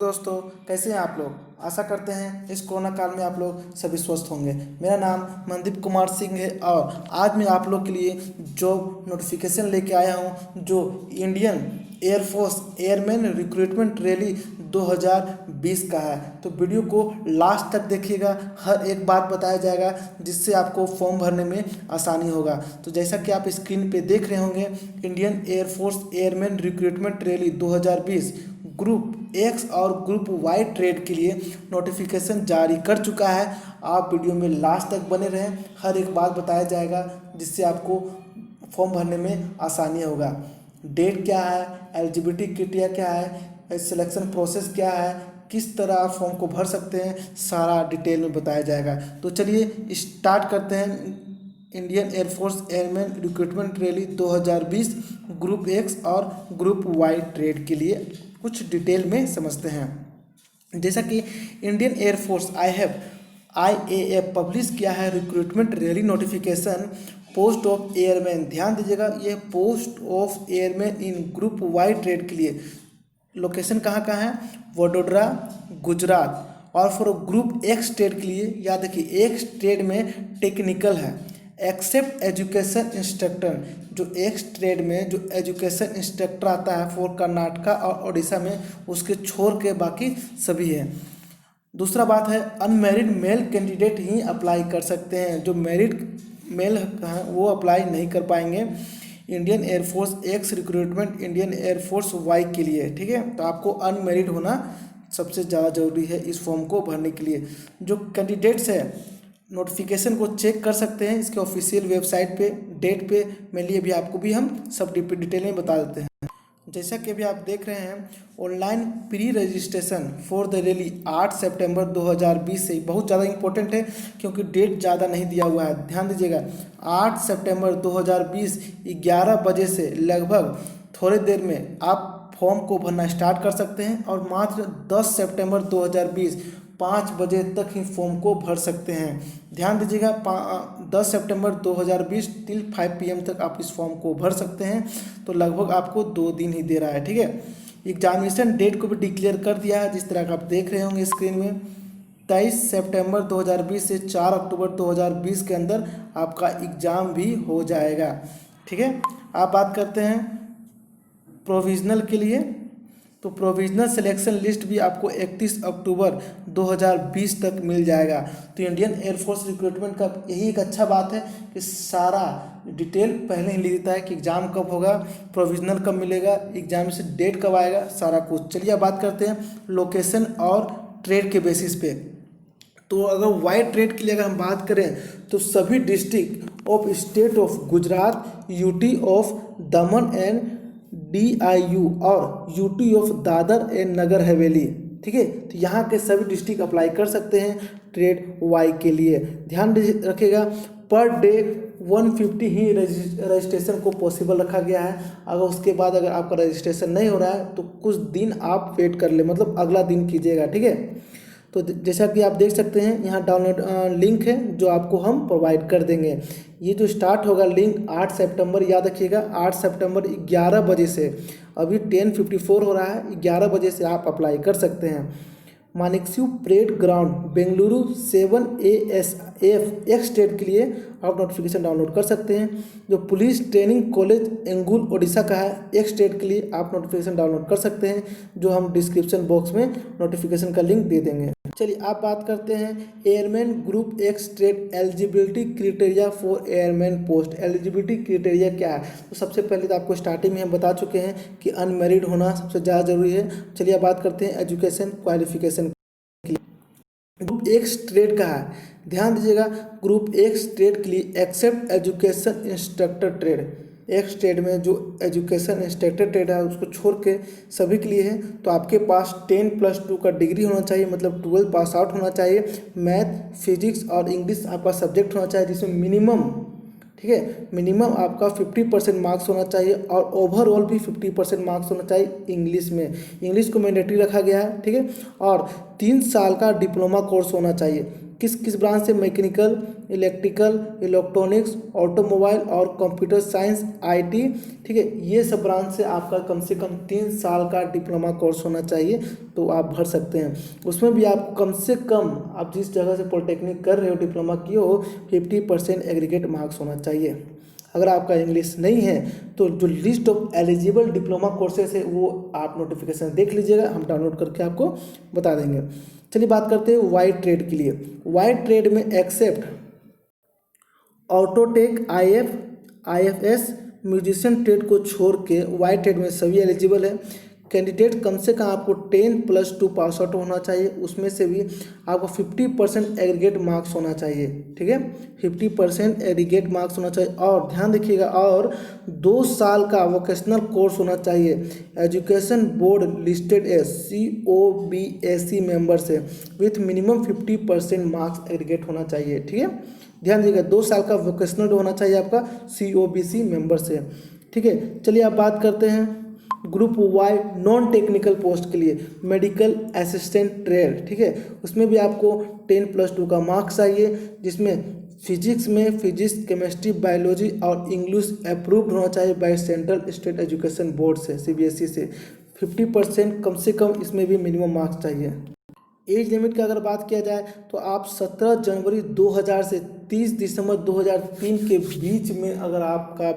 दोस्तों, कैसे हैं आप लोग। आशा करते हैं इस कोरोना काल में आप लोग सभी स्वस्थ होंगे। मेरा नाम मनदीप कुमार सिंह है और आज मैं आप लोग के लिए जॉब नोटिफिकेशन लेके आया हूं जो Indian air force airman recruitment rally 2020 का है। तो वीडियो को लास्ट तक देखिएगा, हर एक बात बताया जाएगा जिससे आपको फॉर्म भरने में आसानी होगा। तो जैसा कि आप स्क्रीन पे देख रहे होंगे, Indian air force airman recruitment rally 2020 group x और ग्रुप वाई ट्रेड के लिए नोटिफिकेशन जारी कर चुका है। आप वीडियो में लास्ट तक बने रहें, हर एक बात बताया जाएगा जिससे आपको फॉर्म भरने में आसानी होगा। डेट क्या है, एलिजिबिलिटी क्राइटेरिया क्या है, सिलेक्शन प्रोसेस क्या है, किस तरह आप फॉर्म को भर सकते हैं, सारा डिटेल में बताया जाएगा। तो चलिए स्टार्ट करते हैं। Indian air force airman recruitment rally 2020 group x और ग्रुप वाई ट्रेड के लिए कुछ डिटेल में समझते हैं। जैसा कि इंडियन एयरफोर्स IAF पब्लिश किया है recruitment rally notification post of airman. ध्यान दीजिएगा, ये post of airman in group Y trade के लिए लोकेशन कहाँ है, वडोदरा गुजरात। और फॉर ग्रुप एक्स ट्रेड के लिए याद रखिए, एक्स ट्रेड में टेक्निकल है एक्सेप्ट एजुकेशन इंस्ट्रक्टर। जो एक्स ट्रेड में जो एजुकेशन इंस्ट्रक्टर आता है फॉर कर्नाटका और उड़ीसा में, उसके छोड़ के बाकी सभी है। दूसरा बात है, अनमेरिड मेल कैंडिडेट ही अप्लाई कर सकते हैं। जो मैरिड मेल हैं वो अप्लाई नहीं कर पाएंगे Indian air force X recruitment Indian air force Y के लिए। ठीक है, तो आपको अनमेरिड होना सबसे ज़्यादा जरूरी है इस फॉर्म को भरने के लिए। जो कैंडिडेट्स है नोटिफिकेशन को चेक कर सकते हैं इसके ऑफिशियल वेबसाइट पे, डेट पे मेनली अभी आपको भी हम सब डिटेल में बता देते हैं। जैसा कि अभी आप देख रहे हैं, online pre registration for the rally 8 सितंबर 2020 से बहुत ज़्यादा इंपॉर्टेंट है क्योंकि डेट ज़्यादा नहीं दिया हुआ है। ध्यान दीजिएगा, 8 सितंबर 2020 11 बजे से लगभग थोड़ी देर में आप फॉर्म को भरना स्टार्ट कर सकते हैं और मात्र 10 सितंबर 2020 5 बजे तक ही फॉर्म को भर सकते हैं। ध्यान दीजिएगा, 10 सितंबर 2020 टिल 5 PM तक आप इस फॉर्म को भर सकते हैं। तो लगभग आपको 2 दिन ही दे रहा है। ठीक है, एग्जामिनेशन डेट को भी डिक्लेयर कर दिया है जिस तरह का आप देख रहे होंगे स्क्रीन में। 23 सितंबर 2020 से 4 अक्टूबर 2020 के अंदर आपका एग्ज़ाम भी हो जाएगा। ठीक है, आप बात करते हैं प्रोविज़नल के लिए। तो प्रोविजनल सिलेक्शन लिस्ट भी आपको 31 अक्टूबर 2020 तक मिल जाएगा। तो इंडियन एयरफोर्स रिक्रूटमेंट का यही एक अच्छा बात है कि सारा डिटेल पहले ही लिख देता है कि एग्ज़ाम कब होगा, प्रोविजनल कब मिलेगा, एग्जाम से डेट कब आएगा, सारा कुछ। चलिए अब बात करते हैं लोकेशन और ट्रेड के बेसिस पे। तो अगर वाइड ट्रेड के लिए अगर हम बात करें तो सभी district of state of Gujarat, UT of Daman and DIU और UT of Dadar and Nagar Haveli. ठीक है, तो यहाँ के सभी डिस्ट्रिक्ट अप्लाई कर सकते हैं ट्रेड वाई के लिए। ध्यान रखिएगा, पर डे 150 ही रजिस्ट्रेशन को पॉसिबल रखा गया है। अगर उसके बाद अगर आपका रजिस्ट्रेशन नहीं हो रहा है तो कुछ दिन आप वेट कर ले, मतलब अगला दिन कीजिएगा। ठीक है, तो जैसा कि आप देख सकते हैं यहाँ डाउनलोड लिंक है जो आपको हम प्रोवाइड कर देंगे। ये जो स्टार्ट होगा लिंक 8 सितंबर, याद रखिएगा 8 सितंबर 11 बजे से। अभी 10:54 हो रहा है, 11 बजे से आप अप्लाई कर सकते हैं। Manekshaw parade ground Bengaluru 7ASF ex state के लिए आप नोटिफिकेशन डाउनलोड कर सकते हैं। जो police training college Angul Orissa का है एक्स स्टेट के लिए आप नोटिफिकेशन डाउनलोड कर सकते हैं, जो हम डिस्क्रिप्शन बॉक्स में नोटिफिकेशन का लिंक दे देंगे। चलिए आप बात करते हैं airman group X trade eligibility criteria for airman post. Eligibility criteria क्या है? तो सबसे पहले तो आपको स्टार्टिंग में हम बता चुके हैं कि अनमेरिड होना सबसे ज़्यादा जरूरी है। चलिए आप बात करते हैं education qualification. Group X trade का है, ध्यान दीजिएगा, ग्रुप एक्स ट्रेड के लिए except education instructor trade. X trade में जो एजुकेशन इंस्ट्रक्टर ट्रेड है उसको छोड़ के सभी के लिए है। तो आपके पास 10+2 का डिग्री होना चाहिए, मतलब 12 पास आउट होना चाहिए। मैथ, फिजिक्स और इंग्लिश आपका सब्जेक्ट होना चाहिए जिसमें मिनिमम, ठीक है, मिनिमम आपका 50% मार्क्स होना चाहिए और ओवरऑल भी 50% मार्क्स होना चाहिए इंग्लिश में। इंग्लिश को मैंडेटरी रखा गया है। ठीक है, और 3 साल का डिप्लोमा कोर्स होना चाहिए। किस किस ब्रांच से, मैकेनिकल, इलेक्ट्रिकल, इलेक्ट्रॉनिक्स, ऑटोमोबाइल और कंप्यूटर साइंस, IT, ठीक है। ये सब ब्रांच से आपका कम से कम 3 साल का डिप्लोमा कोर्स होना चाहिए, तो आप भर सकते हैं। उसमें भी आपको कम से कम, आप जिस जगह से पॉलिटेक्निक कर रहे हो, डिप्लोमा किए हो, 50% एग्रीगेट मार्क्स होना चाहिए। अगर आपका इंग्लिश नहीं है तो जो list of eligible diploma courses है वो आप नोटिफिकेशन देख लीजिएगा, हम डाउनलोड करके आपको बता देंगे। चलिए बात करते हैं वाइड ट्रेड के लिए। वाइड ट्रेड में except auto tech, IFS, musician trade को छोड़ के वाइड ट्रेड में सभी एलिजिबल है। कैंडिडेट कम से कम आपको 10+2 पास आउट होना चाहिए, उसमें से भी आपको 50% एग्रीगेट मार्क्स होना चाहिए, ठीक है। 50% एग्रीगेट मार्क्स होना चाहिए। और ध्यान रखिएगा, और 2 साल का वोकेशनल कोर्स होना चाहिए। Education board listed as COBAC member से विथ मिनिमम 50% मार्क्स एग्रीगेट होना चाहिए, ठीक है। ध्यान दीजिएगा, 2 साल का वोकेशनल होना चाहिए आपका COBC मेंबर से, ठीक है। चलिए आप बात करते हैं group Y non technical post के लिए, मेडिकल असिस्टेंट ट्रेड, ठीक है। उसमें भी आपको 10+2 का मार्क्स चाहिए, जिसमें फिजिक्स में फिजिक्स, केमिस्ट्री, बायोलॉजी और इंग्लिश अप्रूव्ड होना चाहिए by central state education board से, CBSE से। 50% कम से कम इसमें भी मिनिमम मार्क्स चाहिए। एज लिमिट की अगर बात किया जाए तो आप 17 जनवरी 2000 से 30 दिसंबर 2003 के बीच में अगर आपका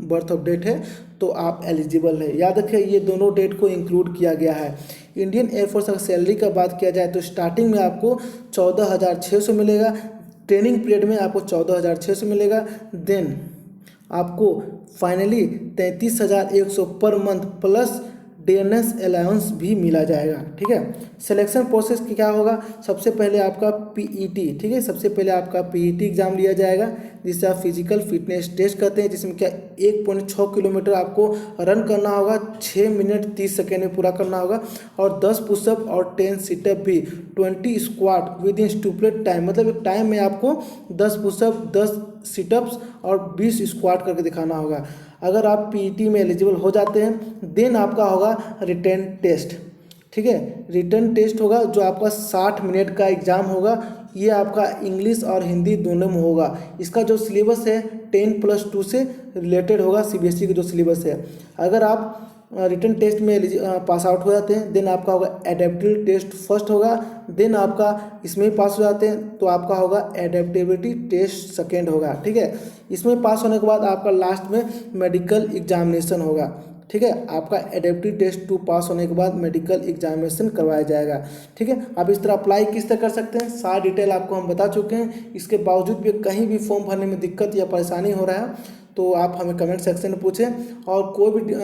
बर्थ ऑफ डेट है तो आप एलिजिबल है। याद रखें, ये दोनों डेट को इंक्लूड किया गया है। इंडियन एयरफोर्स अगर सैलरी का बात किया जाए तो स्टार्टिंग में आपको 14,600 मिलेगा, ट्रेनिंग पीरियड में आपको 14,600 मिलेगा, देन आपको finally 33,100 per month plus DNS allowance भी मिला जाएगा, ठीक है। सिलेक्शन प्रोसेस की क्या होगा, सबसे पहले आपका PET, ठीक है, सबसे पहले आपका PET एग्जाम लिया जाएगा, जिससे आप फिजिकल फिटनेस टेस्ट करते हैं, जिसमें क्या 1.6 किलोमीटर आपको रन करना होगा, 6 मिनट 30 सेकेंड में पूरा करना होगा, और 10 पुशअप और 10 सिटअप भी, 20 स्क्वाट विद इन स्टूपलेट टाइम, मतलब एक टाइम में आपको 10 पुशअप, 10 सिटअप्स और 20 स्क्वाट करके दिखाना होगा। अगर आप PET में एलिजिबल हो जाते हैं देन आपका होगा रिटन टेस्ट, ठीक है। रिटन टेस्ट होगा जो आपका 60 मिनट का एग्ज़ाम होगा, ये आपका इंग्लिश और हिंदी दोनों में होगा। इसका जो सिलेबस है 10+2 से रिलेटेड होगा, CBSE का जो सिलेबस है। अगर आप रिटन टेस्ट में पास आउट हो जाते हैं देन आपका होगा एडेप्टिव टेस्ट फर्स्ट होगा, देन आपका इसमें पास हो जाते हैं तो आपका होगा एडेप्टेबिलिटी टेस्ट सेकेंड होगा, ठीक है। इसमें पास होने के बाद आपका लास्ट में मेडिकल एग्जामिनेशन होगा, ठीक है। आपका एडेप्टिव टेस्ट 2 पास होने के बाद मेडिकल एग्जामिनेशन करवाया जाएगा, ठीक है। आप इस तरह अप्लाई किस तरह कर सकते हैं, सारा डिटेल आपको हम बता चुके हैं। इसके बावजूद भी कहीं भी फॉर्म भरने में दिक्कत या परेशानी हो रहा है तो आप हमें कमेंट सेक्शन में पूछें, और कोई भी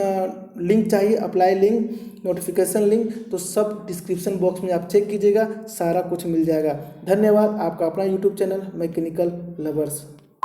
लिंक चाहिए, अप्लाई लिंक, नोटिफिकेशन लिंक, तो सब डिस्क्रिप्शन बॉक्स में आप चेक कीजिएगा, सारा कुछ मिल जाएगा। धन्यवाद। आपका अपना YouTube चैनल मैकेनिकल लवर्स।